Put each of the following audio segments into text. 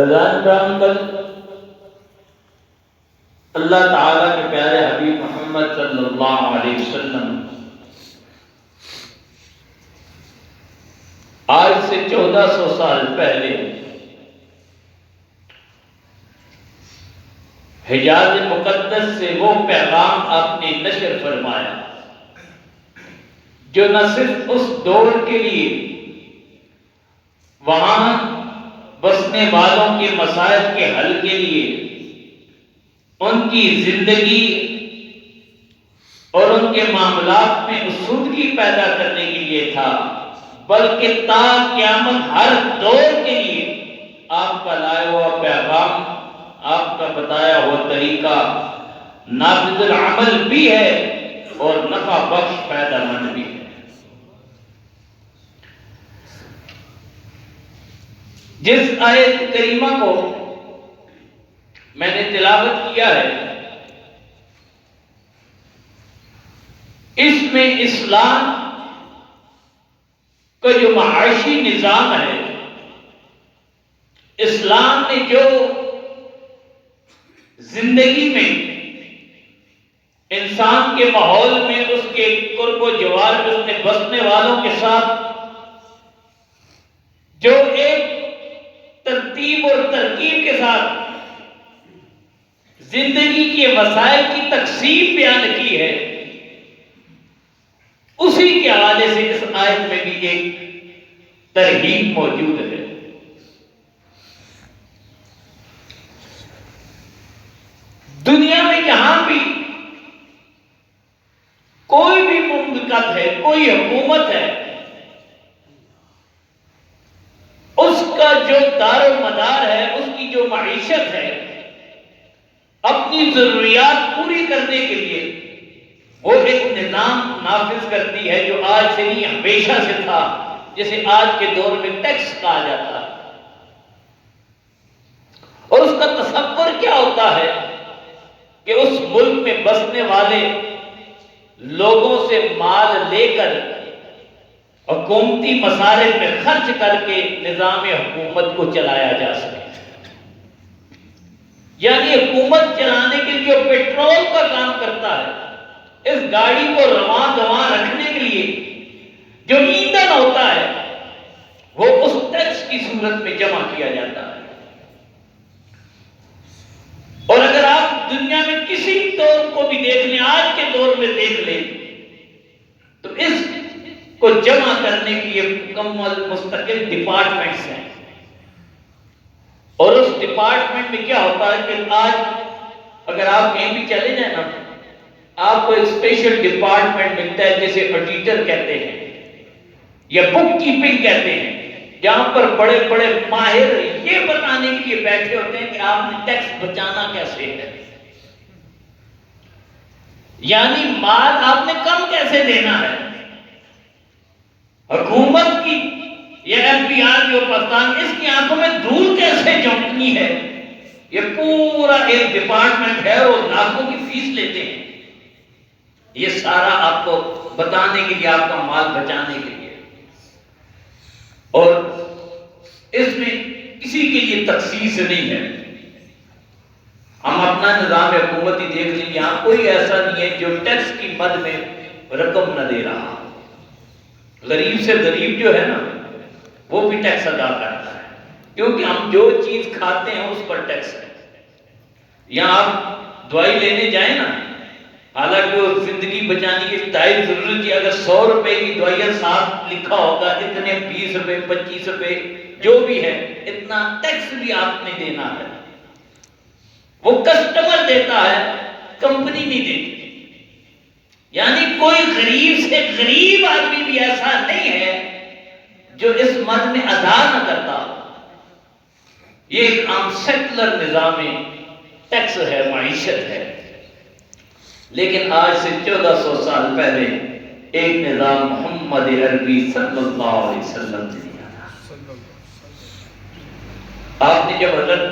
اذان کرام کل اللہ تعالیٰ کے پیارے حبیب محمد صلی اللہ علیہ وسلم آج سے 1400 سال پہلے حجاز مقدس سے وہ پیغام آپ نے نشر فرمایا جو نہ صرف اس دور کے لیے وہاں بسنے والوں کے مسائل کے حل کے لیے ان کی زندگی اور ان کے معاملات میں اسودگی پیدا کرنے کے لیے تھا، بلکہ تا قیامت ہر دور کے لیے آپ کا لایا ہوا پیغام، آپ کا بتایا ہوا طریقہ نافذ العمل بھی ہے اور نفع بخش فائدہ مند بھی ہے۔ جس آیت کریمہ کو میں نے تلاوت کیا ہے اس میں اسلام کا جو معاشی نظام ہے، اسلام نے جو زندگی میں انسان کے ماحول میں اس کے قرب و جوار میں اس نے بسنے والوں کے ساتھ جو ایک ترتیب اور ترکیب کے ساتھ زندگی کے وسائل کی تقسیم بیان کی ہے، اسی کے حوالے سے اس آیت میں بھی ایک ترغیب موجود ہے۔ دنیا میں جہاں بھی کوئی بھی مملکت ہے، کوئی حکومت ہے، اس کا جو دار و مدار ہے، اس کی جو معیشت ہے، اپنی ضروریات پوری کرنے کے لیے وہ ایک نظام نافذ کرتی ہے جو آج سے نہیں ہمیشہ سے تھا، جسے آج کے دور میں ٹیکس کہا جاتا ہے۔ اور اس کا تصور کیا ہوتا ہے کہ اس ملک میں بسنے والے لوگوں سے مال لے کر حکومتی مصارف میں خرچ کر کے نظام حکومت کو چلایا جا سکے، یعنی حکومت چلانے کے لیے جو پیٹرول کا کام کرتا ہے، اس گاڑی کو رواں دواں رکھنے کے لیے جو ایندھن ہوتا ہے وہ اس ٹیکس کی صورت میں جمع کیا جاتا ہے۔ اور اگر آپ دنیا میں کسی دور کو بھی دیکھ لیں، آج کے دور میں دیکھ لیں، تو اس کو جمع کرنے کے لیے مکمل مستقل ڈپارٹمنٹس ہیں، اور اس ڈپارٹمنٹ میں کیا ہوتا ہے کہ آج اگر آپ کہیں بھی چلے جائیں نا، آپ کو ایک اسپیشل ڈپارٹمنٹ ملتا ہے جسے آڈیٹر کہتے ہیں یا بک کیپنگ کہتے ہیں، جہاں پر بڑے بڑے ماہر یہ بتانے کے لیے بیٹھے ہوتے ہیں کہ آپ نے ٹیکس بچانا کیسے ہے، یعنی مال آپ نے کم کیسے دینا ہے، حکومت کی یہ ایف بی آر جو پاکستان، اس کی آنکھوں میں دھول کیسے جھونکنی ہے، یہ پورا ایک ڈپارٹمنٹ ہے، اور لاکھوں کی فیس لیتے ہیں، یہ سارا آپ کو بتانے کے لیے، آپ کا مال بچانے کے لیے۔ اور اس میں کسی کے لیے تخصیص نہیں ہے۔ ہم اپنا نظام حکومتی دیکھ لیں، یہاں کوئی ایسا نہیں ہے جو ٹیکس کی مد میں رقم نہ دے رہا، غریب سے غریب جو ہے نا وہ بھی ٹیکس ادا کرتا ہے، کیونکہ ہم جو چیز کھاتے ہیں اس پر ٹیکس ہے۔ یہاں آپ دوائی لینے جائیں نا، حالانکہ وہ زندگی بچانے کی تائید ضرورت ہے، اگر 100 روپے کی دوائی ساتھ لکھا ہوگا اتنے 20 روپے 25 روپے جو بھی ہے، اتنا ٹیکس بھی آپ نے دینا ہے، وہ کسٹمر دیتا ہے، کمپنی نہیں دیتی۔ یعنی کوئی غریب سے غریب آدمی بھی ایسا نہیں ہے جو اس مد میں ادا نہ کرتا۔ یہ ایک عام سیکولر نظام ٹیکس ہے، معیشت ہے۔ لیکن آج سے 1400 سال پہلے ایک نظام محمد عربی صلی اللہ علیہ وسلم نے دیا تھا۔ آپ نے جب حضرت،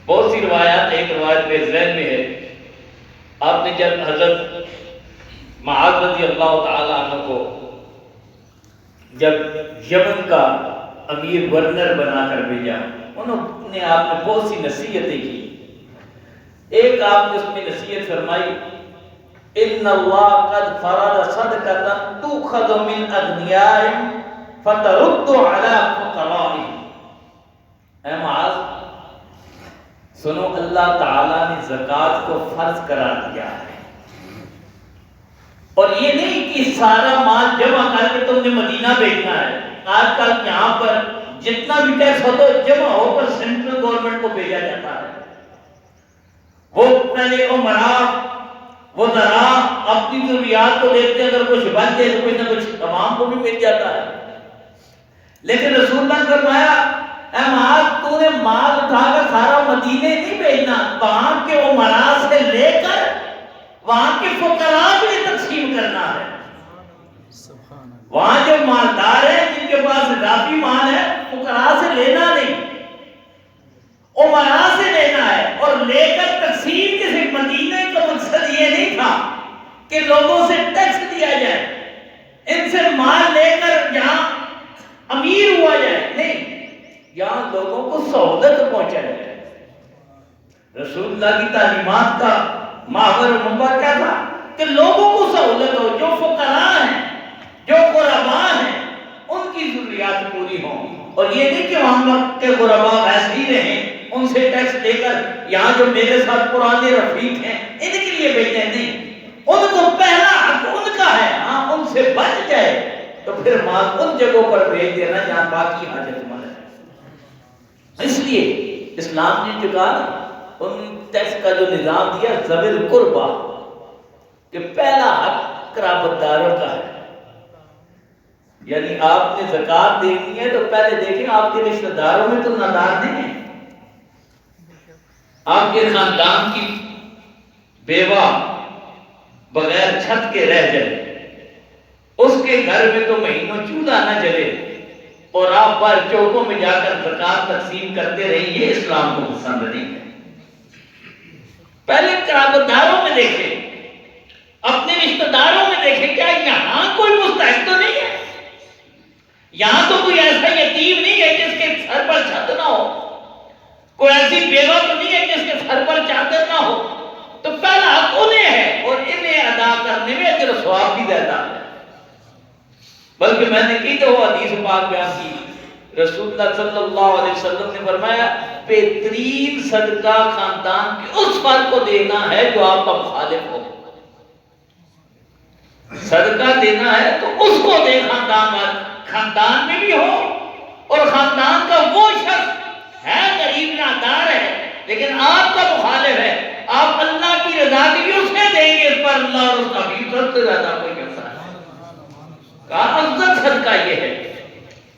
بہت سی روایات، ایک روایت میرے ذہن میں ہے، آپ نے جب حضرت معاذ رضی اللہ تعالیٰ عنہ کو جب یمن کا امیر گورنر بنا کر بھیجا، انہوں نے آپ نے بہت سی نصیحتیں کی. ایک آپ نے اس میں نصیحت فرمائی ان اللہ قد فرض صدقۃ تؤخذ من اغنیائہم فترد علی فقرائہم. اے معاذ سنو، اللہ تعالیٰ نے زکوٰۃ کو فرض قرار دیا ہے، اور یہ نہیں کہ سارا مال جمع کر کے تم نے مدینہ بھیجنا ہے. آج کل یہاں پر جتنا بھی ٹیکس ہوتا ہے جمع ہو کر سینٹرل گورنمنٹ کو بھیجا جاتا ہے. وہ پہلے وہ ذرا اپنی ضروریات کو دیکھتے ہیں، اگر کچھ بن جائے تو کچھ نہ کچھ تمام کو بھی مل جاتا ہے. لیکن رسول اللہ نے فرمایا اے معاذ تو نے مال اٹھا کر سارا مدینے نہیں بھیجنا، وہاں کے امراء سے لے کر وہاں کے فقراء میں تقسیم کرنا ہے. وہاں جو مالدار ہیں جن کے پاس اضافی مال ہے، فقراء سے لینا نہیں، امراء سے لینا ہے. اور لے کر تقسیم کسی مدینے کا مقصد یہ نہیں تھا کہ لوگوں سے ٹیکس دیا جائے، ان سے مال لے کر یہاں امیر ہوا جائے، نہیں، یہاں لوگوں کو سہولت پہنچایا جائے. رسول اللہ کی تعلیمات کا محور و منبع کیا تھا کہ لوگوں کو سہولت ہو، جو فقراء ہیں، جو غرباء ہیں، ان کی ضروریات پوری ہوں. اور یہ نہیں کہ وہاں کے غرباء ویسے ہی رہیں، ان سے ٹیکس لے کر یہاں جو میرے ساتھ پرانے رفیق ہیں ان کے لیے بھیجیں، نہیں، ان کو پہلا حق ان کا ہے. ہاں ان سے بچ جائے تو پھر مال ان جگہوں پر بھیج دینا جہاں باقی حاجت مند ہے. اس لیے اسلام نے جو کہا نا، ان ٹیکس کا جو نظام دیا ذوی القربہ، کہ پہلا حق قرابت داروں کا ہے. یعنی آپ نے زکوٰۃ دینی ہے تو پہلے دیکھیں آپ کے رشتہ داروں میں تو نادار نہیں ہیں. آپ کے خاندان کی بیوہ بغیر چھت کے رہ جائے، اس کے گھر میں تو مہینوں چولہا نہ جلے، اور آپ پر چوکوں میں جا کر زکوٰۃ تقسیم کرتے رہیں، یہ اسلام کو پسند نہیں ہے. پہلے قرابت داروں میں دیکھیں، اپنے رشتہ داروں میں دیکھیں، کیا یہاں کوئی مستحق تو نہیں ہے؟ یہاں تو کوئی ایسا یتیم نہیں ہے جس کے سر پر چھت نہ ہو، کوئی ایسی بیوہ تو نہیں ہے جس کے سر پر چادر نہ ہو. تو پہلا حق انہیں ہے، اور انہیں ادا کرنے میں اجر و ثواب بھی زیادہ ہے. بلکہ میں نے کی تو وہ حدیث پاک بیان کی، رسول اللہ صلی اللہ علیہ وسلم نے فرمایا بہترین صدقہ خاندان کے اس فرد کو دینا ہے جو آپ کا مخالف ہو. صدقہ دینا ہے تو اس کو دے، خاندان میں بھی ہو، اور خاندان کا وہ شخص ہے غریب نادار ہے لیکن آپ کا مخالف ہے، آپ اللہ کی رضا کے لیے اسے دیں گے، اس پر اللہ اور اس کا بھی سب سے زیادہ کوئی کرتا ہے. کہا افضل صدقہ یہ ہے.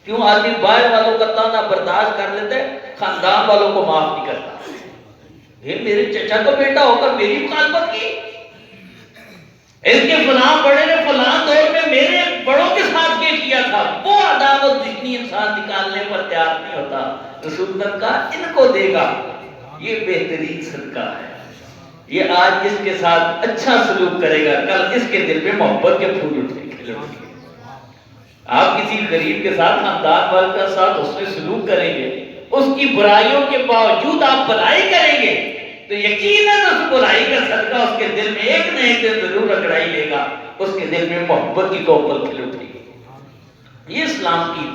کیوں آدمی باہر والوں کا تانا برداشت کر لیتے، خاندان والوں کو معاف نہیں کرتا. یہ میرے چچا کا بیٹا ہو کر میری مخالفت کی، اس کے فلاں بڑے نے فلاں دور میں میرے بڑوں کے ساتھ یہ کیا تھا، وہ عداوت جتنی انسان نکالنے پر تیار نہیں ہوتا. رسول اللہ کا ان کو دے گا، یہ بہترین صدقہ ہے. یہ آج اس کے ساتھ اچھا سلوک کرے گا، کل اس کے دل میں محبت کے پھول اٹھیں گے. آپ کسی غریب کے ساتھ، خاندان والے کے ساتھ اس میں سلوک کریں گے، اس کی برائیوں کے باوجود آپ بھلائی کریں گے تو یقیناً اس برائی کا صدقہ اس کے دل میں ایک نہ ایک دن ضرور رگڑائی لے گا، اس کے دل میں محبت کی کوپل کھل اٹھے گی. یہ اسلام کی،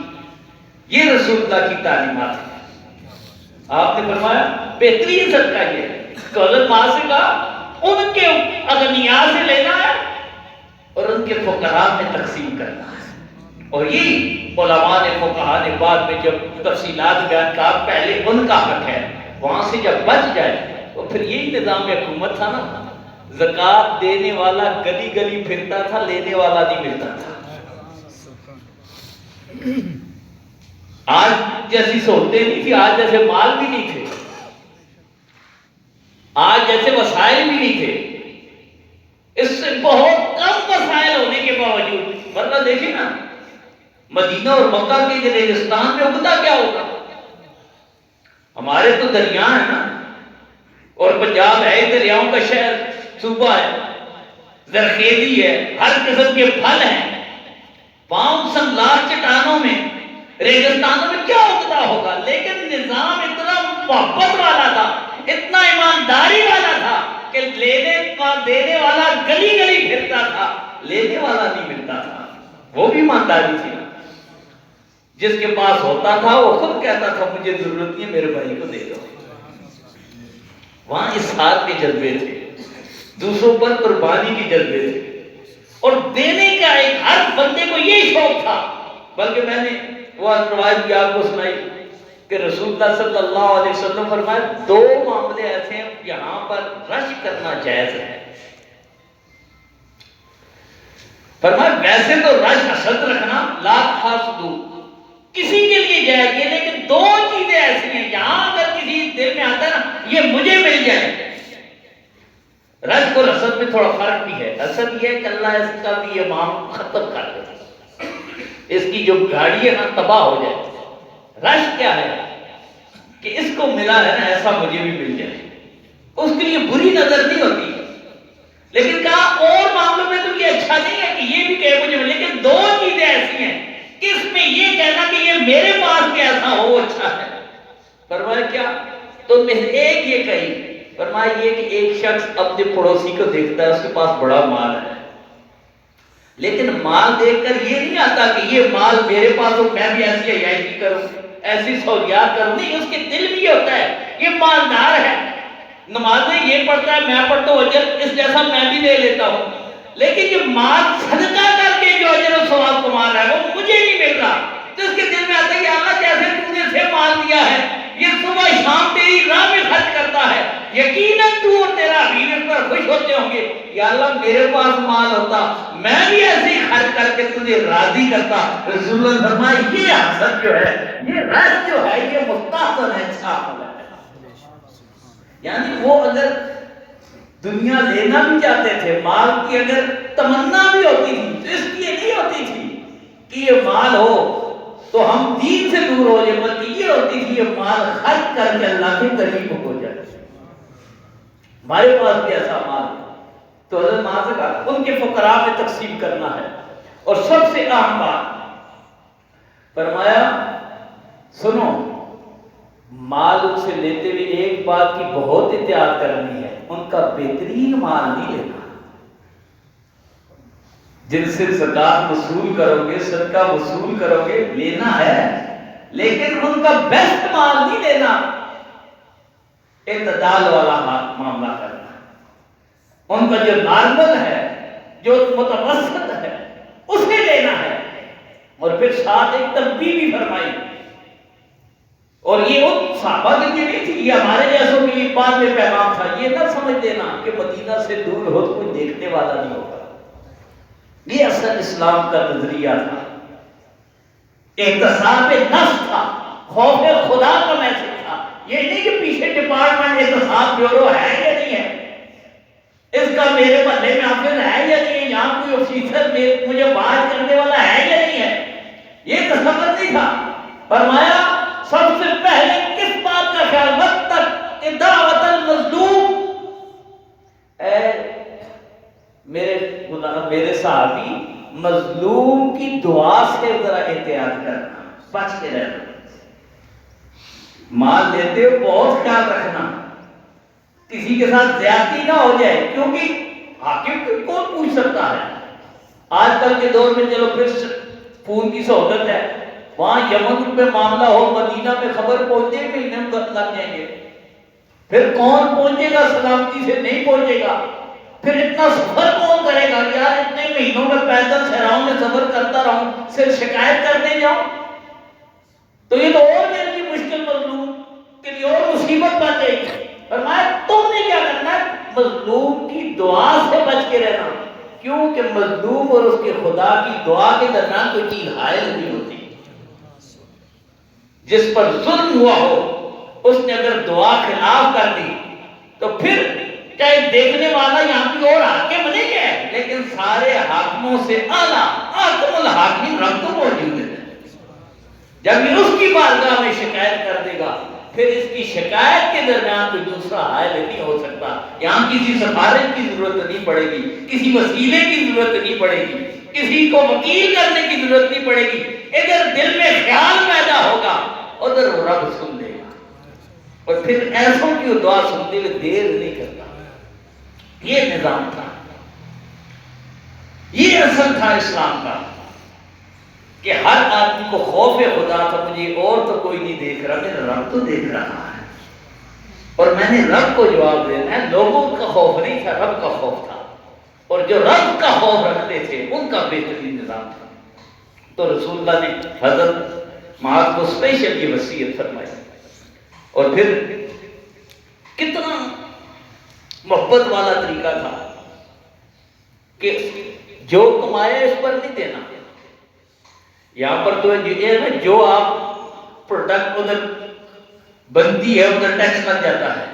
یہ رسول اللہ کی تعلیمات ہے. آپ نے فرمایا بہترین صدقہ یہ ہے. حضرت معاذ سے کہا ان کے اغنیاء سے لینا ہے اور ان کے فقراء میں تقسیم کرنا ہے. اور یہی علماء نے، فقہاء نے بعد میں جب تفصیلات بیان کہا، پہلے ان کا حق ہے، وہاں سے جب بچ جائے تو پھر یہی نظام حکومت تھا نا، زکوٰۃ دینے والا گلی گلی پھرتا تھا، لینے والا نہیں ملتا تھا. آج جیسی سہولتیں نہیں تھی، آج جیسے مال بھی نہیں تھے، آج جیسے وسائل بھی نہیں تھے. اس سے بہت کم وسائل ہونے کے باوجود، ورنہ دیکھیں نا مدینہ اور مکہ کے ریگستان میں اگتا کیا ہوگا. ہمارے تو دریا ہے نا، اور پنجاب ہے دریاؤں کا شہر، صوبہ ہے، زرخیزی ہے، ہر قسم کے پھل ہیں. 500 لاکھ چٹانوں میں ریگستانوں میں کیا اگتا ہوگا، لیکن نظام اتنا محبت والا تھا، اتنا ایمانداری والا تھا کہ دینے والا گلی گلی پھرتا تھا، لینے والا نہیں ملتا تھا۔ وہ بھی ایمانداری تھی، جس کے پاس ہوتا تھا وہ خود کہتا تھا مجھے ضرورت نہیں، میرے بھائی کو دے دو۔ وہاں اظہار کے جذبے تھے، دوسروں پر قربانی کے جذبے تھے، اور دینے کا ایک ہر بندے کو یہ شوق تھا۔ بلکہ میں نے وہ روایت بھی آپ کو سنائی کہ رسول اللہ صلی اللہ علیہ وسلم فرمائے 2 معاملے ایسے ہیں یہاں پر رش کرنا جائز ہے۔ فرمائے ویسے تو رش حسد رکھنا لا تحاسدوا کسی کے لیے جائز ہے، لیکن 2 چیزیں ایسی ہیں یہاں اگر کسی دل میں آتا ہے نا یہ مجھے مل جائے۔ رش اور حسد میں تھوڑا فرق بھی ہے۔ حسد یہ ہے کہ اللہ اس کا بھی یہ معاملہ ختم کر دے، اس کی جو گاڑی ہے نا تباہ ہو جائے۔ رش کیا ہے کہ اس کو ملا ہے نا ایسا مجھے بھی مل جائے، اس کے لیے بری نظر نہیں ہوتی، لیکن کہا اور معاملوں میں تو یہ اچھا نہیں ہے کہ یہ بھی کہے مجھے، لیکن 2 چیزیں ایسی ہیں کہ اس میں یہ کہنا کہ یہ میرے پاس بھی ایسا ہو اچھا ہے۔ فرمایا کیا؟ تو میں ایک یہ کہی، فرمایا یہ کہ ایک شخص اپنے پڑوسی کو دیکھتا ہے اس کے پاس بڑا مال ہے، لیکن مال دیکھ کر یہ نہیں آتا کہ یہ مال میرے پاس ہو میں بھی ایسی عیاشی کروں، ایسی سہولیات کروں، نہیں، اس کے دل میں یہ ہوتا ہے یہ مالدار ہے، نمازیں یہ پڑھتا ہے میں پڑھتا ہوں، اجر اس جیسا میں بھی لے لیتا ہوں، لیکن یہ مال صدقہ کر کے جو اجر و ثواب کما رہا ہے وہ مجھے نہیں مل رہا، تو اس کے دل میں آتا ہے یا اللہ جیسے تو نے اسے مال دیا ہے، یہ صبح شام تیری راہ میں خرچ کرتا ہے، یقیناً تو اور تیرا حبیب اس پر خوش ہوتے ہوں گے، یا اللہ میرے پاس مال ہوتا میں بھی ایسے ہی خرچ کر کے تجھے راضی کرتا۔ رسول اللہ فرمائے یہ حسد جو ہے، یہ رش جو ہے، یہ مستحسن ہے، اچھا عمل ہے۔ یعنی وہ اگر دنیا لینا بھی چاہتے تھے، مال کی اگر تمنا بھی ہوتی تھی تو اس لیے نہیں ہوتی تھی کہ یہ مال ہو تو ہم دین سے دور ہو جائے، بلکہ یہ ہوتی تھی یہ مال خرچ کر کے اللہ کے قریب ہو جائے۔ ہمارے پاس بھی ایسا مال ہے تو حضرت ماں کا ان کے فقراء میں تقسیم کرنا ہے۔ اور سب سے اہم بات فرمایا سنو، مال ان سے لیتے ہوئے ایک بات کی بہت احتیاط کرنی ہے، ان کا بہترین مال نہیں لینا۔ جن سے زکات وصول کرو گے، صدقہ وصول کرو گے، لینا ہے، لیکن ان کا بیسٹ مال نہیں لینا، اعتدال والا معاملہ کرنا۔ ان کا جو نارمل ہے، جو متوسط ہے، اسے لینا ہے۔ اور پھر ساتھ ایک تنبیہ بھی فرمائی، اور یہ ان صحابہ کے لیے نہیں تھی، یہ ہمارے جیسوں کے لیے بعد میں پیغام تھا۔ یہ نہ سمجھ دینا کہ مدینہ سے دور ہو تو کوئی دیکھنے والا نہیں ہوگا، یہ اصل اسلام کا نظریہ تھا، احتساب نفس تھا، خوف خدا کا میسج تھا۔ یہ نہیں کہ پیچھے ڈپارٹمنٹ احتساب بیورو ہے یا نہیں ہے، اس کا میرے محلے میں آفس ہے یا نہیں ہے، یہاں کوئی آفیسر مجھے باز کرنے والا ہے یا نہیں ہے، یہ تصور نہیں تھا۔ فرمایا سب سے پہلے کس بات کا خیال، وقت دعوت المظلوم، اے میرے صحابی مظلوم کی دعا سے ذرا احتیاط کرنا، بچ کے رہنا، مال لیتے ہو بہت خیال رکھنا، کسی کے ساتھ زیادتی نہ ہو جائے، کیونکہ حاکم کون پوچھ سکتا ہے۔ آج کل کے دور میں چلو پھر فون کی سہولت ہے، وہاں یمن پہ معاملہ ہو، مدینہ میں خبر پہنچے مہینے میں لگ جائیں گے، پھر کون پہنچے گا سلامتی سے، نہیں پہنچے گا، پھر اتنا سفر کون کرے گا، یار اتنے مہینوں میں پیدل صحراؤں میں سفر کرتا رہوں، صرف شکایت کرنے جاؤں، تو یہ تو اور میرے لیے مشکل، مظلوم کے لیے اور مصیبت بن جائے گی۔ فرمایا تم نے کیا کرنا ہے، مظلوم کی دعا سے بچ کے رہنا، کیونکہ مظلوم اور اس کے خدا کی دعا کے درمیان کوئی چیز حائل نہیں ہوتی۔ جس پر ظلم ہوا ہو اس نے اگر دعا خلاف کر دی تو پھر چاہے دیکھنے والا یہاں بھی اور حاکم نہیں ہے، لیکن سارے حاکموں سے اعلیٰ حاکم الحاکمین رب تو موجود ہے۔ جب یہ اس کی بارگاہ میں شکایت کر دے گا پھر اس کی شکایت کے درمیان کوئی دوسرا حائل نہیں ہو سکتا، یہاں کسی سفارش کی ضرورت نہیں پڑے گی، کسی وسیلے کی ضرورت نہیں پڑے گی، کسی کو وکیل کرنے کی ضرورت نہیں پڑے گی، ادھر دل میں خیال میں پھر ایسوں کی دعا سنتے ہوئے دیر نہیں کرتا. یہ نظام تھا، یہ اصل تھا اسلام کا کہ ہر آدمی کو خوف خدا تھا. مجھے اور تو کوئی نہیں دیکھ رہا، میرا رب تو دیکھ رہا ہے اور میں نے رب کو جواب دینا ہے. لوگوں کا خوف نہیں تھا، رب کا خوف تھا، اور جو رب کا خوف رکھتے تھے ان کا بہترین نظام تھا. تو رسول اللہ نے حضرت معاذ کو اسپیشل یہ وصیت فرمائی. اور پھر کتنا محبت والا طریقہ تھا کہ جو کمائے اس پر نہیں دینا. یہاں پر تو یہ ہے نا، جو آپ پروڈکٹ ادھر بنتی ہے ادھر ٹیکس لگ جاتا ہے.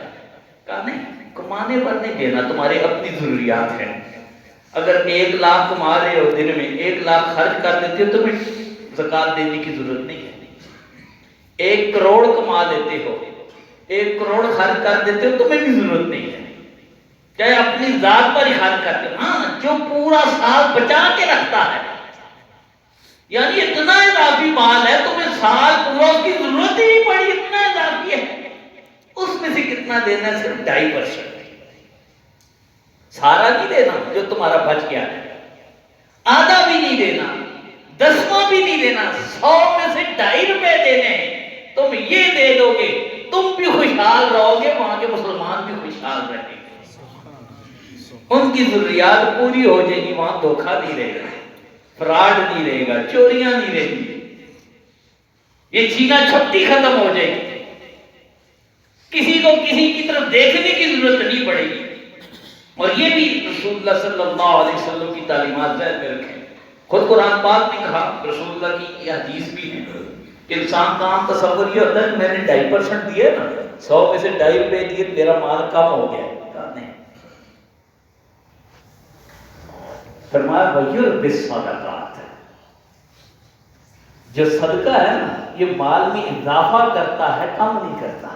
کہا نہیں، کمانے پر نہیں دینا، تمہاری اپنی ضروریات ہیں. اگر 1 لاکھ کما رہے ہو، دن میں 1 لاکھ خرچ کر دیتے ہو، تمہیں زکوٰۃ دینے کی ضرورت نہیں ہے. 1 کروڑ کما لیتے ہو، 1 کروڑ خرچ کر دیتے ہو، تمہیں بھی ضرورت نہیں ہے. چاہے اپنی ذات پر ہی خرچ کرتے ہو. ہاں، جو پورا سال بچا کے رکھتا ہے، یعنی اتنا اضافی مال ہے، تمہیں سال پورا اس کی ضرورت ہی نہیں پڑی، اتنا اضافی ہے، اس میں سے کتنا دینا ہے؟ صرف 2.5%. سارا نہیں دینا جو تمہارا بچ گیا ہے، آدھا بھی نہیں دینا، 10واں بھی نہیں دینا. 100 میں سے 2.5 روپے دینے ہیں. تم یہ دے دو گے، تم بھی خوشحال رہو گے، وہاں کے مسلمان بھی خوشحال رہیں گے، ان کی ضروریات پوری ہو جائے گی. وہاں دھوکہ نہیں رہے گا، فراڈ نہیں رہے گا، چوریاں نہیں رہے گی، یہ چھینا چھپٹی ختم ہو جائے گی. کسی کو کسی کی طرف دیکھنے کی ضرورت نہیں پڑے گی. اور یہ بھی رسول اللہ صلی اللہ علیہ وسلم کی تعلیمات ذہن میں رکھیں. خود قرآن پاک نے کہا، رسول اللہ کی یہ حدیث بھی ہے کہ انسان کا عام تصور یہ ہوتا ہے کہ میں نے 2.5% دیے نا، 100 میں سے 2.5 روپے دیے، میرا مال کم ہو گیا ہے. کہا نہیں، فرمایا وَيُرْبِ الصَّدَقَاتِ، جو صدقہ ہے نا یہ مال میں اضافہ کرتا ہے، کم نہیں کرتا.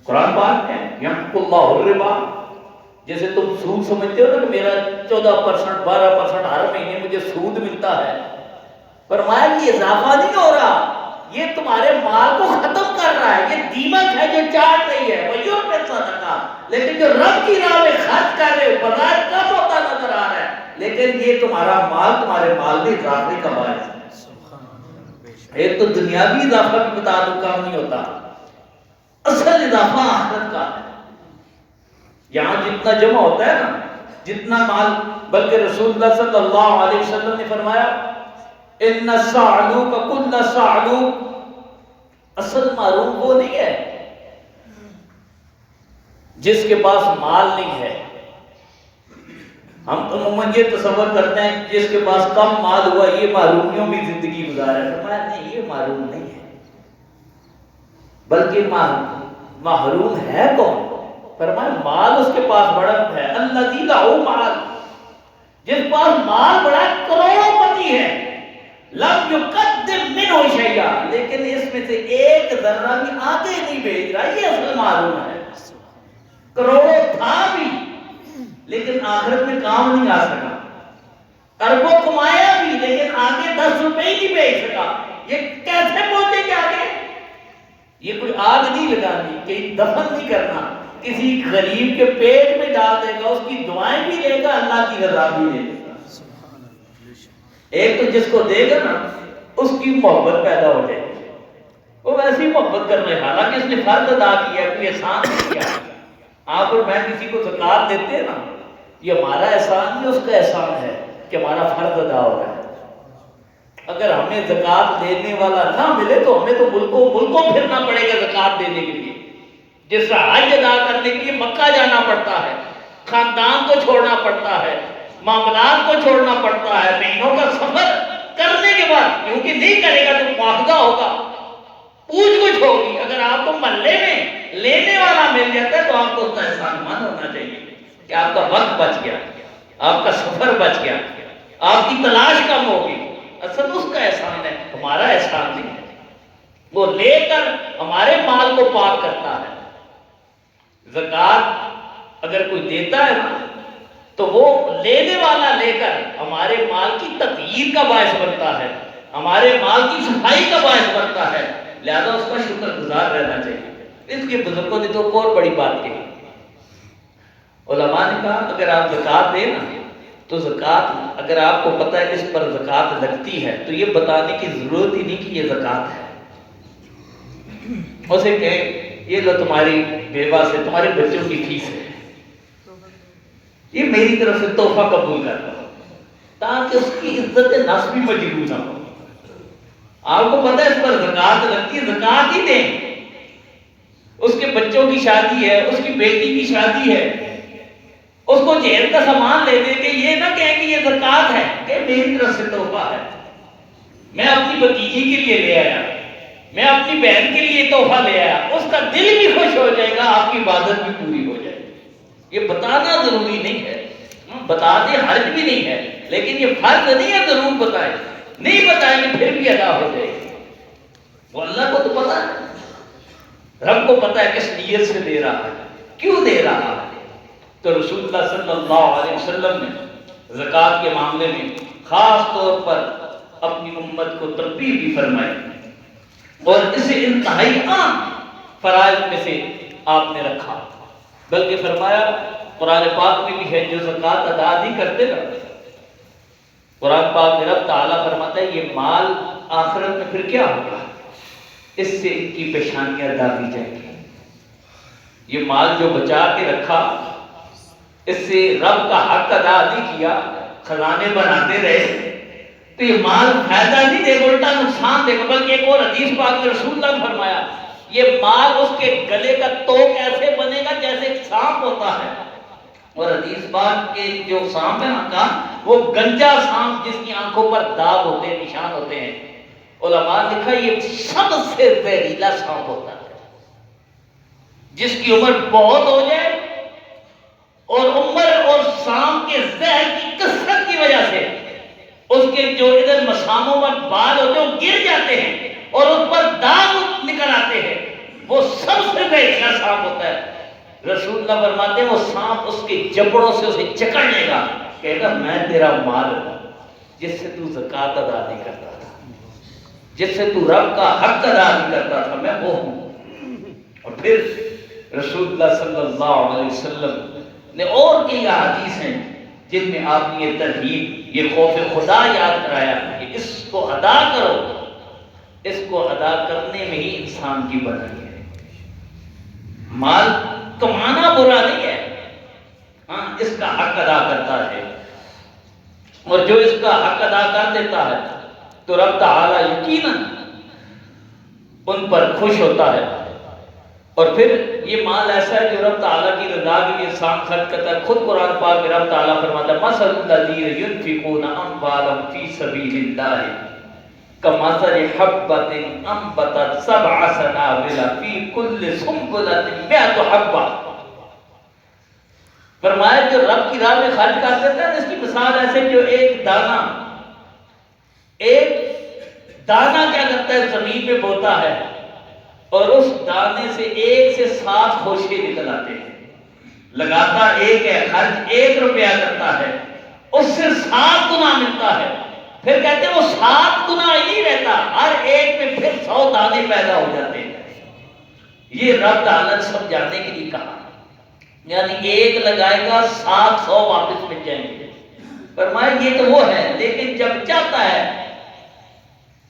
قرآن پاک ہے یمحق اللہ الربا، جیسے تم سود سمجھتے ہو نا کہ میرا 14% 12% ہر مہینے مجھے سود ملتا ہے. فرمایا یہ اضافہ نہیں ہو رہا، یہ تمہارے مال کو ختم کر رہا ہے. یہ دیمک ہے جو چاٹ رہی ہے. وَيُرْبِ الصَّدَقَاتِ، لیکن جو رب کی راہ میں خرچ کر رہے ہو، بظاہر کم ہوتا نظر آ رہا ہے، لیکن یہ تمہارا مال تمہارے مال میں اضافے کا باعث ہے. ایک تو دنیاوی اضافہ بھی بتا دو کام نہیں ہوتا، اصل اضافہ آخرت کا ہے. یہاں جتنا جمع ہوتا ہے نا، جتنا مال، بلکہ رسول اللہ صلی اللہ علیہ وسلم نے فرمایا ان الثعلوک کل ثعلوک، اصل معروف وہ نہیں ہے جس کے پاس مال نہیں ہے. ہم عموماً یہ تصور کرتے ہیں جس کے پاس کم مال ہوا یہ محرومیوں میں زندگی گزارا. فرمایا نہیں، یہ محروم نہیں ہے، بلکہ محروم ہے کون؟ فرمایا مال اس کے پاس بڑا ہے. الذی لہ مال، جس پاس مال بڑا کروڑوں پتی ہے، لم یقدم منہ شیئا، لیکن اس میں سے ایک ذرہ بھی آگے نہیں بھیج رہا، یہ اصل معلوم ہے. کروڑوں تھا بھی لیکن آخرت میں کام نہیں آ سکا. اربوں کمایا بھی لیکن آگے 10 روپے ہی نہیں بھیج سکا. یہ کیسے پہنچے گا آگے؟ یہ کوئی آگ نہیں لگانی، کہیں دفن نہیں کرنا، کسی غریب کے پیٹ میں ڈال دے گا، اس کی دعائیں بھی لے گا، اللہ کی رضا بھی لے گا. ایک تو جس کو دے گا نا اس کی محبت پیدا ہو جائے گی، وہ ویسی محبت کرنے، حالانکہ اس نے فرض ادا کیا، کوئی احسان نہیں کیا. آپ اور میں کسی کو زکوٰۃ دیتے ہیں نا، یہ ہمارا احسان نہیں، اس کا احسان ہے کہ ہمارا فرض ادا ہو رہا ہے. اگر ہمیں زکوٰۃ دینے والا نہ ملے تو ہمیں تو ملکوں پھرنا پڑے گا زکوٰۃ دینے کے لیے. جس طرح حج ادا کرنے کے لیے مکہ جانا پڑتا ہے، خاندان کو چھوڑنا پڑتا ہے، معاملات کو چھوڑنا پڑتا ہے، مہینوں کا سفر کرنے کے بعد، کیونکہ نہیں کرے گا تو مواخذہ ہوگا، پوچھ گچھ ہوگی. اگر آپ کو محلے میں لینے والا مل جاتا ہے تو آپ کو اس کا احسان مند ہونا چاہیے کہ آپ کا وقت بچ گیا، آپ کا سفر بچ گیا، آپ کی تلاش کم ہوگی. اصل اس کا احسان ہے، ہمارا احسان نہیں ہے. وہ لے کر ہمارے مال کو پاک کرتا ہے. زکوٰۃ اگر کوئی دیتا ہے نا تو وہ لینے والا لے کر ہمارے مال کی تطہیر کا باعث بنتا ہے، ہمارے مال کی صفائی کا باعث بنتا ہے. لہذا اس کا شکر گزار رہنا چاہیے. اس لیے بزرگوں نے تو اور بڑی بات کہی، علماء نے کہا اگر آپ زکوٰۃ دیں نا تو زکوٰۃ اگر آپ کو پتہ ہے اس پر زکوٰۃ لگتی ہے تو یہ بتانے کی ضرورت ہی نہیں کہ یہ زکوٰۃ ہے، اسے کہیں یہ لو تمہاری بیوہ سے تمہارے بچوں کی فیس ہے، یہ میری طرف سے تحفہ قبول کرتا ہوں، تاکہ اس کی عزت نفس بھی مجروح نہ ہو۔ آپ کو پتہ ہے اس پر زکوٰۃ لگتی ہے، زکوٰۃ ہی دیں، اس کے بچوں کی شادی ہے، اس کی بیٹی کی شادی ہے، اس کو جہیز کا سامان لے دے کہ یہ نہ کہیں کہ یہ زکوٰۃ ہے، کہ میری طرف سے تحفہ ہے، میں اپنی بھتیجی کے لیے لے آیا، میں اپنی بہن کے لیے تحفہ لے آیا، اس کا دل بھی خوش ہو جائے گا، آپ کی عبادت بھی پوری ہو جائے گی۔ یہ بتانا ضروری نہیں ہے، بتا دیں حرج بھی نہیں ہے، لیکن یہ فرض نہیں ہے ضرور بتائیں، نہیں بتائیں گے پھر بھی ادا ہو جائے گی۔ وہ اللہ کو تو پتا ہے، رب کو پتا ہے کس نیت سے دے رہا ہے، کیوں دے رہا ہے۔ تو رسول اللہ صلی اللہ علیہ وسلم نے زکوٰۃ کے معاملے میں خاص طور پر اپنی امت کو ترغیب بھی فرمائی، اور اسے انتہائی عام فرائض میں سے آپ نے رکھا، بلکہ فرمایا قرآن پاک میں بھی ہے جو زکوٰۃ ادا نہیں کرتے نا، قرآن پاک میں رب تعالیٰ فرماتا ہے یہ مال آخرت میں پھر کیا ہوگا، اس سے ان کی پیشانیاں داغی جائیں گی۔ یہ مال جو بچا کے رکھا، اس سے رب کا حق ادا نہیں کیا، خزانے بناتے رہے، تو یہ مال فائدہ نہیں دے گا، الٹا نقصان دے گا۔ بلکہ ایک اور حدیث پاک میں رسول اللہ نے فرمایا یہ مال اس کے گلے کا توق ایسے بنے گا جیسے ایک سانپ ہوتا ہے، اور حدیث پاک کے جو سانپ ہے نا وہ گنجا سانپ جس کی آنکھوں پر داغ ہوتے ہیں، نشان ہوتے ہیں، علماء نے لکھا یہ سب سے زہریلا سانپ ہوتا ہے، جس کی عمر بہت ہو جائے اور عمر اور سانپ کے زہر کی کثرت کی وجہ سے اس کے جو ادھر مساموں پر بال ہوتے ہیں وہ گر جاتے ہیں اور اس پر داغ نکل آتے ہیں، وہ سب سے زہریلا سانپ ہوتا ہے۔ رسول اللہ فرماتے ہیں وہ سانپ اس کے جبڑوں سے اسے جکڑ لے گا، کہے گا میں تیرا مال ہوں جس سے تو زکوٰۃ ادا نہیں کرتا تھا، جس سے تو رب کا حق ادا نہیں کرتا تھا، میں وہ ہوں۔ اور پھر رسول اللہ صلی اللہ علیہ وسلم نے اور کئی احادیث ہیں جن میں آپ نے یہ ترغیب، یہ خوف خدا یاد کرایا کہ اس کو ادا کرو، اس کو ادا کرنے میں ہی انسان کی بھلائی ہے۔ مال کمانا برا نہیں ہے، ہاں اس کا حق ادا کرتا ہے، اور جو اس کا حق ادا کر دیتا ہے تو رب تعالی یقیناً ان پر خوش ہوتا ہے۔ اور پھر یہ مال ایسا ہے جو رب تعالیٰ کی رضا کے لیے انسان خرچ کرتا ہے۔ خود قرآن پاک میں رب تعالیٰ فرماتا ہے مثل الذین ينفقون اموالهم فی سبیل اللہ کمثل حبۃ انبتت سبع سنابل فی کل سنبلۃ مئۃ حبۃ، فرمایا جو رب کی راہ میں خرچ کر دیتا ہے اس کی مثال ایسے جو ایک دانہ کیا کرتا ہے زمین میں بوتا ہے، اور اس دانے سے 1 سے 7 خوشے نکل آتے ہیں، لگاتا ایک ہے، خرچ 1 روپیہ کرتا ہے، اس سے 7 گنا ملتا ہے۔ پھر کہتے ہیں وہ 7 گنا ہی نہیں رہتا، ہر ایک میں پھر 100 دانے پیدا ہو جاتے ہیں۔ یہ رب تعالیٰ نے سمجھانے کے لیے کہا، یعنی 1 لگائے گا 700 واپس مل جائیں گے۔ فرمایا یہ تو وہ ہے، لیکن جب چاہتا ہے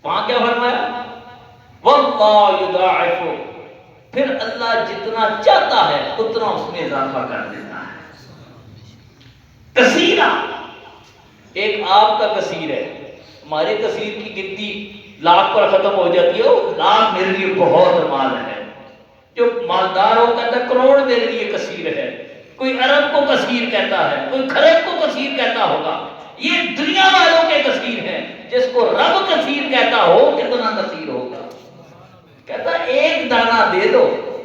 وہاں کیا فرمایا واللہ یضاعف، پھر اللہ جتنا چاہتا ہے اتنا اس میں اضافہ کر دیتا ہے۔ کثیرہ، ایک آپ کا کثیر ہے، ہمارے کثیر کی گنتی لاکھ پر ختم ہو جاتی ہے، وہ لاکھ میرے لیے بہت مال ہے۔ جو مالدار ہو کہتا ہے کروڑ میرے لیے کثیر ہے، کوئی ارب کو کثیر کہتا ہے، کوئی خرب کو کثیر کہتا ہوگا، یہ دنیا والوں کے کثیر ہیں، جس کو رب کثیر کہتا ہو کتنا کثیر ہوگا۔ کہتا 1 دانہ دے دو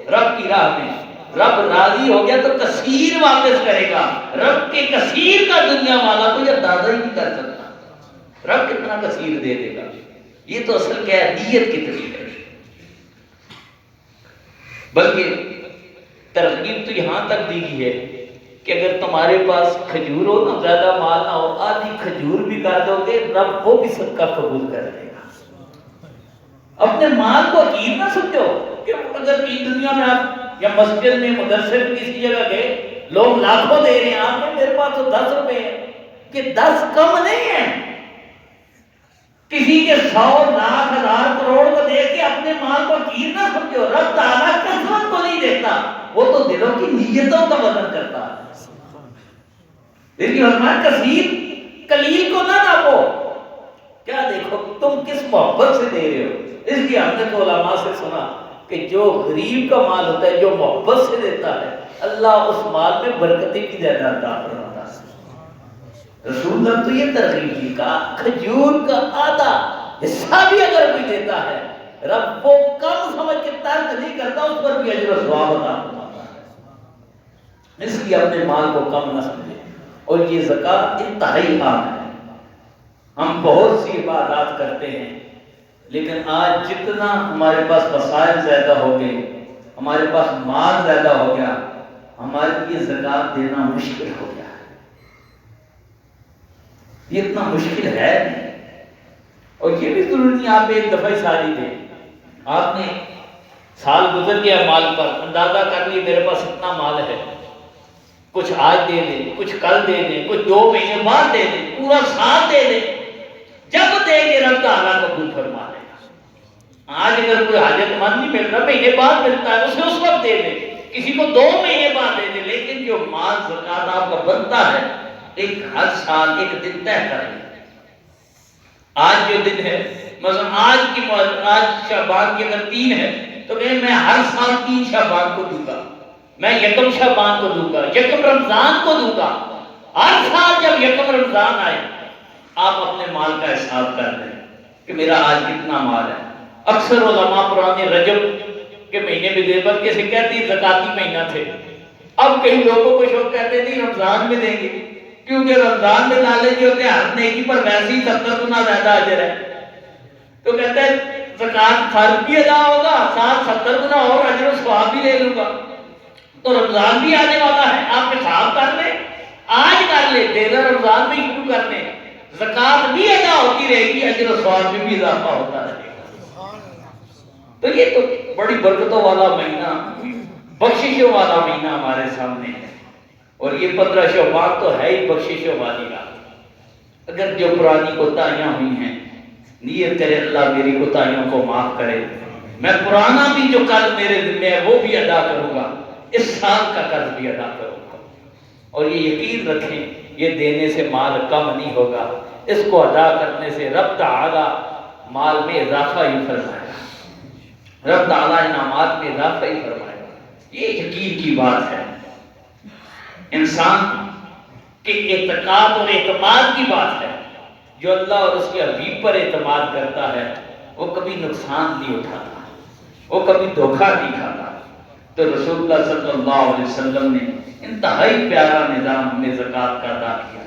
رب کی راہ میں، رب راضی ہو گیا تو کثیر واپس کرے گا۔ رب کے کثیر کا دنیا والا کوئی اندازہ ہی نہیں کر سکتا، رب کتنا کثیر دے دے گا۔ یہ تو اصل کیا ہے، نیت کتنی ہے۔ بلکہ ترغیب تو یہاں تک دی گئی ہے کہ اگر تمہارے پاس کھجور ہو نا، زیادہ مال نہ ہو، آدھی کھجور بھی کر دو گے رب وہ بھی صدقہ قبول کر لے گا۔ اپنے مال کو حقیر نہ سمجھو کہ اگر کی دنیا میں آپ یا مسجد میں مدرسے میں کسی جگہ گئے لوگ لاکھوں دے رہے ہیں، آپ نے میرے پاس تو 10 روپے ہیں، کہ 10 کم نہیں ہے. کسی کے 100 لاکھ 1000 کروڑ کو دے کے اپنے مال کو چیز نہ سمجھو. رب تعالیٰ کثرت کو نہیں دیکھتا، وہ تو دلوں کی نیتوں کا وزن کرتا ہے. لیکن فرمایا کثیر قلیل کو نہ ناپو. کیا دیکھو تم کس محبت سے دے رہے ہو. اس لیے ہم نے تو علماء سے سنا کہ جو غریب کا مال ہوتا ہے، جو محبت سے دیتا ہے، اللہ اس مال میں برکتی کی زیادہ عطا فرماتا ہے. رسول اللہ تو یہ ترغیب دی کا کھجور کا آدھا حصہ بھی اگر کوئی دیتا ہے رب وہ کم سمجھ کے ترک نہیں کرتا، اس پر بھی اجر و ثواب عطا فرماتا ہے. اس لیے اپنے مال کو کم نہ سمجھے. اور یہ زکوٰۃ انتہائی عام ہے. ہم بہت سی عبادات کرتے ہیں، لیکن آج جتنا ہمارے پاس وسائل زیادہ ہو گئے، ہمارے پاس مال زیادہ ہو گیا، ہمارے لیے زکوٰۃ دینا مشکل ہو گیا. یہ اتنا مشکل ہے نہیں. اور یہ بھی ضروری نہیں آپ ایک دفعہ ہی ساری دیں. آپ نے سال گزر گیا مال پر، اندازہ کر لی میرے پاس اتنا مال ہے، کچھ آج دے دیں، کچھ کل دے دیں، کچھ 2 مہینے بعد دے دیں، پورا سال دے دیں. جب دے کے رب تعالیٰ قبول فرما لے گا. آج اگر کوئی حاجت مند نہیں مل رہا، مہینے بعد ملتا ہے، اسے اس وقت دے دیں. کسی کو 2 مہینے بعد دے دیں. لیکن جو مال زکوٰۃ آپ کا بنتا ہے، ایک ہر سال ایک دن طے کر لیں. آج جو دن ہے، مثلا آج شعبان کی اگر 3 ہے تو میں ہر سال 3 شعبان کو دوں گا، میں 1 شعبان کو دوں گا، 1 رمضان کو دوں گا. ہر سال جب 1 رمضان آئے آپ اپنے مال کا حساب کر لیں کہ میرا آج کتنا مال ہے. اکثر علماء پرانے رجب کے مہینے میں دے، بلکہ سے کہتی زکاتی مہینہ تھے. اب کئی لوگوں کو شوق کہتے نہیں رمضان میں دیں گے، کیونکہ رمضان میں ڈالے جو ہوتے ہیں ہر نیکی پر ویسے ہی 70 گنا زیادہ اجر ہے. تو کہتے ہیں زکات فرض بھی ادا ہوگا، ساتھ 70 گنا اور اجر و ثواب بھی لے لوں گا. تو رمضان بھی آنے والا ہے، آپ حساب کر لیں، آج کر لیں، دینا رمضان میں شروع کر لیں. زکات بھی ادا ہوتی رہے گی، اجر و ثواب میں بھی اضافہ ہوتا رہے گا. تو یہ تو بڑی برکتوں والا مہینہ، بخششوں والا مہینہ ہمارے سامنے ہے. اور یہ 15 شعبان تو ہے ہی بخششوں والی رات. اگر جو پرانی کوتاہیاں ہوئی ہیں، نیت کرے اللہ میری کوتاہیوں کو معاف کرے، میں پرانا بھی جو قرض میرے ذمہ ہے وہ بھی ادا کروں گا، اس سال کا قرض بھی ادا کروں گا. اور یہ یقین رکھیں یہ دینے سے مال کم نہیں ہوگا، اس کو ادا کرنے سے رب تعالیٰ مال میں اضافہ ہی فرمائے گا، رب تعالیٰ انعامات میں اضافہ ہی فرمائے گا. یہ یقین کی بات ہے. انسان کے اعتقاد اور اعتماد کی بات ہے. جو اللہ اور اس کے حبیب پر اعتماد کرتا ہے وہ کبھی نقصان نہیں اٹھاتا، وہ کبھی دھوکہ نہیں کھاتا. تو رسول اللہ صلی اللہ علیہ وسلم نے انتہائی پیارا نظام ہمیں زکوٰۃ کا عطا کیا.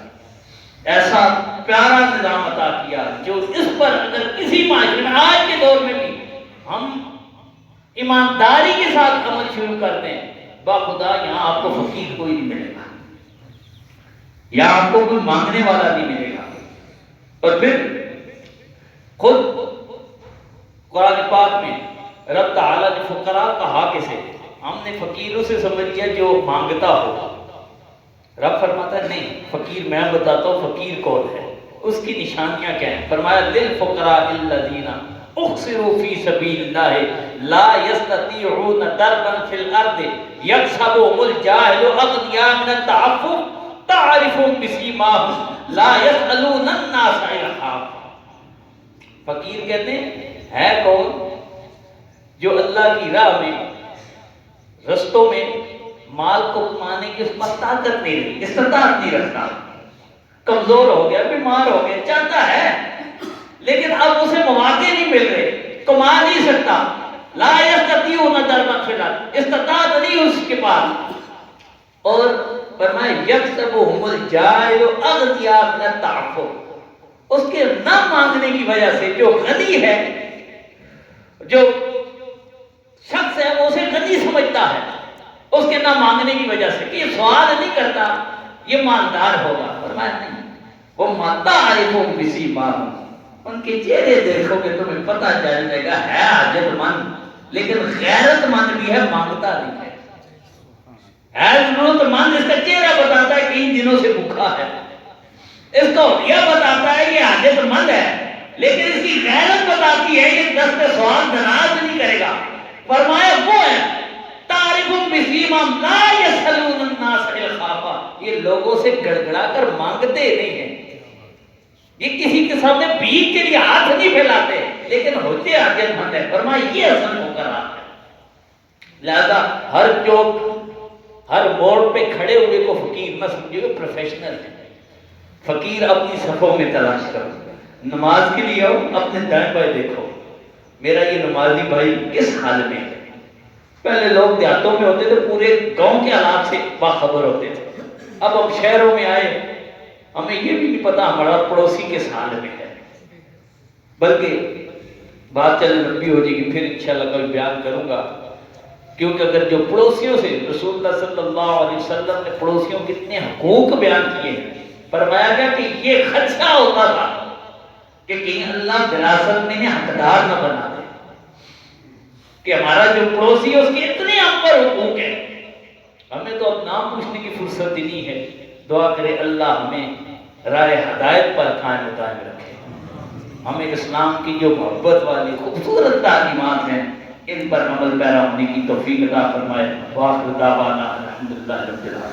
ایسا پیارا نظام عطا کیا جو اس پر اگر کسی معاشرے میں آج کے دور میں بھی ہم ایمانداری کے ساتھ عمل شروع کر دیں، باخدا یہاں آپ کو فقیر کوئی نہیں ملے گا، یہاں آپ کو کوئی مانگنے والا نہیں ملے گا. اور پھر خود قرآن پاک میں رب تعالیٰ نے فقراء کہا کسے؟ ہم نے فقیروں سے سمجھ لیا جو مانگتا ہو. رب فرماتا ہے نہیں، فقیر میں بتاتا ہوں فقیر کون ہے، اس کی نشانیاں کیا ہیں. فرمایا للفقراء الذین احصروا فی سبیل اللہ لا یستطیعون ضربا فی الارض یحسبهم الجاہل اغنیاء من التعفف تعرفهم بسیماہم لا یسألون الناس الحافا. فقیر کہتے ہیں ہے کون؟ جو اللہ کی راہ میں رستوں میں مال کو کمانے کی اس پر طاقت نہیں رہی، استطاعت نہیں رکھتا، کمزور ہو گیا، بیمار ہو گیا، چاہتا ہے لیکن اب اسے مواقع نہیں مل رہے، کما نہیں سکتا. لا یستطیعون ضربا فی الارض، استطاعت نہیں اس کے پاس. اور فرمایا یحسبهم الجاہل اغنیاء من التعفف، اس کے نہ مانگنے کی وجہ سے جو غنی ہے، جو شخص ہے وہ اسے غنی سمجھتا ہے، اس کے نہ مانگنے کی وجہ سے کہ یہ سوال نہیں کرتا یہ مالدار ہوگا. فرمایا نہیں، وہ تعرفهم بسیماہم، ان کے چہرے دیکھو گے تمہیں پتہ چل جائے گا ہے حاجت مند، لیکن غیرت مند بھی ہے، مانگتا نہیں ہے۔ ضرورت مند اس کا چہرہ بتاتا ہے کہ ان دنوں سے بھوکا ہے، اس کا حلیہ بتاتا ہے یہ حاجت مند ہے، لیکن اس کی غیرت بتاتی ہے یہ دست سوال دراز نہیں کرے گا۔ فرمایا وہ ہے تعریفهم بسیماہم لا یسألون الناس الخافا، یہ لوگوں سے گڑگڑا کر مانگتے نہیں ہیں، یہ کسی کے سامنے بھیک کے لیے ہاتھ نہیں پھیلاتے، لیکن ہوتے حاجت مند ہے۔ فرمایا یہ اصل فقراء ہے۔ لہذا ہر چوک ہر موڑ پہ کھڑے ہوئے کو فقیر نہ سمجھے، پروفیشنل ہے۔ فقیر اپنی صفوں میں تلاش کرو، نماز کے لیے آؤ اپنے دائیں بائیں دیکھو میرا یہ نمازی بھائی کس حال میں ہے۔ پہلے لوگ دیہاتوں میں ہوتے تھے، پورے گاؤں کے حالات سے باخبر ہوتے تھے، اب ہم شہروں میں آئے ہمیں یہ بھی نہیں پتا ہمارا پڑوسی کس حال میں ہے، بلکہ بات چل لمبی ہو جائے گی، پھر انشاءاللہ کوئی بیان کروں گا، کیونکہ اگر جو پڑوسیوں سے رسول اللہ صلی اللہ علیہ وسلم نے پڑوسیوں کے اتنے حقوق بیان کیے ہیں، فرمایا گیا کہ یہ خدشہ ہوتا تھا کہ کہیں اللہ وراثت میں حقدار نہ بنا دے، کہ ہمارا جو پڑوسی ہے اس کے اتنے ہم پر حقوق ہیں، ہمیں تو اب نام پوچھنے کی فرصت ہی نہیں ہے۔ دعا کرے اللہ ہمیں راہ ہدایت پر قائم دائم رکھے، ہمیں اسلام کی جو محبت والی خوبصورت تعلیمات ہیں ان پر عمل پیرا ہونے کی توفیق عطا فرمائے۔ وآخر دعوانا الحمدللہ رب العالمین۔